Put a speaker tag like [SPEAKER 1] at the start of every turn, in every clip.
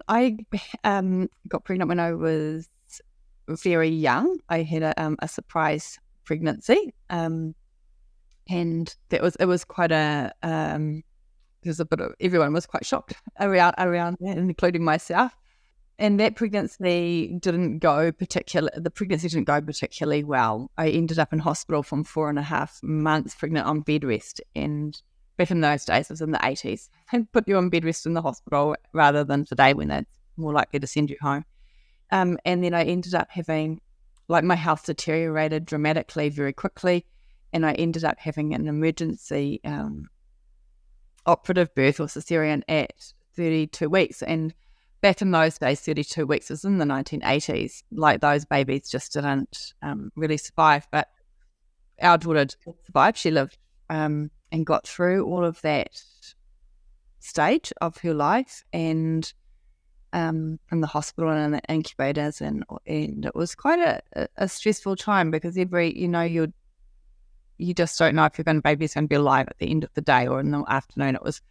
[SPEAKER 1] I got pregnant when I was very young. I had a surprise pregnancy, and it was quite a there's a bit of everyone was quite shocked around that, including myself. And that pregnancy the pregnancy didn't go particularly well. I ended up in hospital from 4.5 months pregnant on bed rest. And back in those days, it was in the 80s. They'd put you on bed rest in the hospital rather than today when they're more likely to send you home. And then I ended up having, my health deteriorated dramatically very quickly. And I ended up having an emergency operative birth or cesarean at 32 weeks. And back in those days, 32 weeks was in the 1980s. Those babies just didn't really survive. But our daughter did survive. She lived and got through all of that stage of her life, and in the hospital and in the incubators, and it was quite a stressful time because you just don't know if your baby's going to be alive at the end of the day or in the afternoon. It was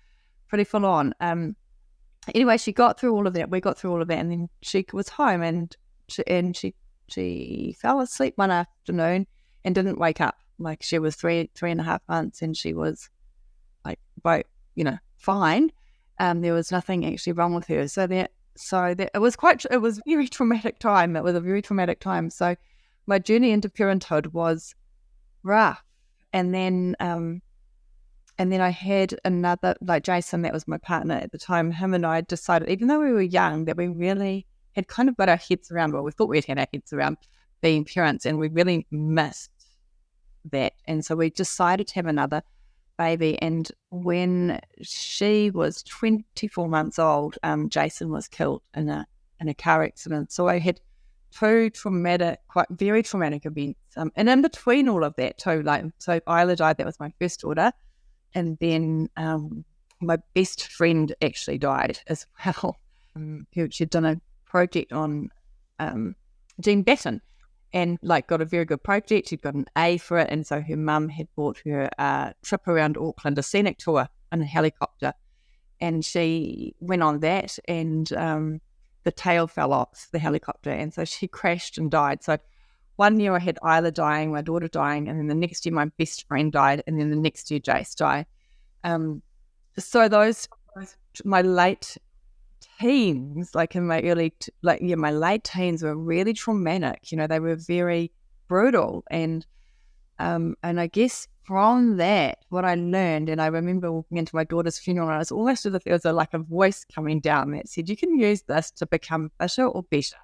[SPEAKER 1] pretty full on. Anyway, she got through all of that. We got through all of that, and then she was home, and she fell asleep one afternoon and didn't wake up. She was 3.5 months, and she was fine. There was nothing actually wrong with her. So that it was a very traumatic time. It was a very traumatic time. So my journey into parenthood was rough, and then I had another, Jason, that was my partner at the time. Him and I decided, even though we were young, that we really had kind of got our heads around, we thought we'd had our heads around being parents, and we really missed that. And so we decided to have another baby. And when she was 24 months old, Jason was killed in a car accident. So I had two very traumatic events. And in between all of that too, so Isla died, that was my first daughter. And then my best friend actually died as well. She'd done a project on Jean Batten, and got a very good project. She'd got an A for it, and so her mum had bought her a trip around Auckland, a scenic tour in a helicopter, and she went on that, and the tail fell off the helicopter, and so she crashed and died. So one year I had Isla dying, my daughter dying, and then the next year my best friend died, and then the next year Jace died. So those my late teens, in my early, my late teens were really traumatic. They were very brutal, and I guess from that, what I learned, and I remember walking into my daughter's funeral, and I was almost as if there was a voice coming down that said, "You can use this to become fitter or better,"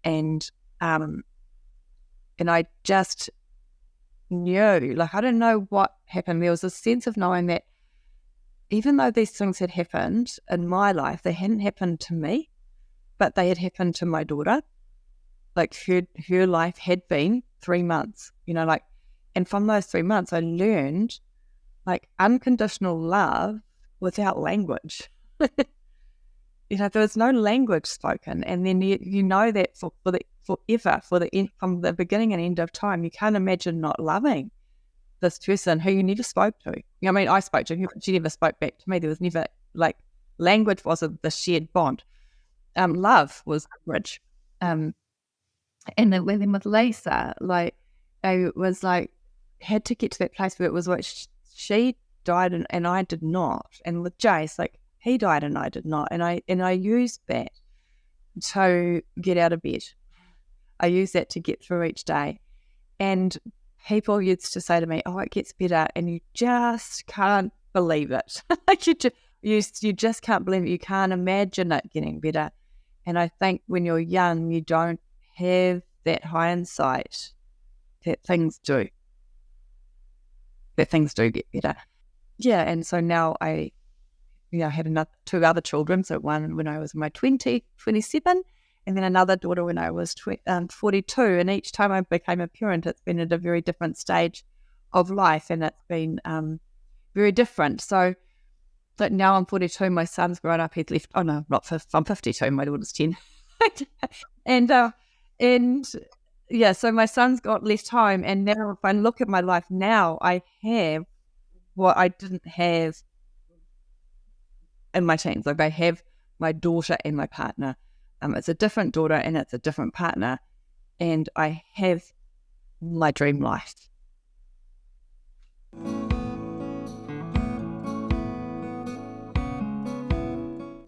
[SPEAKER 1] and I just knew, I don't know what happened. There was a sense of knowing that even though these things had happened in my life, they hadn't happened to me, but they had happened to my daughter. Her life had been 3 months, and from those 3 months, I learned unconditional love without language. There was no language spoken, and then you know that forever, from the beginning and end of time, you can't imagine not loving this person who you never spoke to. I spoke to her, but she never spoke back to me. There was never, language wasn't the shared bond. Love was the bridge. And then with Lisa, I was had to get to that place where it was she died and I did not. And with Jace, he died and I did not. And I used that to get out of bed. I used that to get through each day. And people used to say to me, "Oh, it gets better," and you just can't believe it. You just can't believe it. You can't imagine it getting better. And I think when you're young, you don't have that hindsight that things do get better. Yeah, and so now I had two other children. So one when I was in my 27, and then another daughter when I was 42. And each time I became a parent, it's been at a very different stage of life, and it's been very different. So now I'm 42, my son's grown up, he's left, I'm 52, my daughter's 10. and so my son's got left home, and now if I look at my life now, I have what I didn't have in my teens. I have my daughter and my partner. It's a different daughter and it's a different partner, and I have my dream life.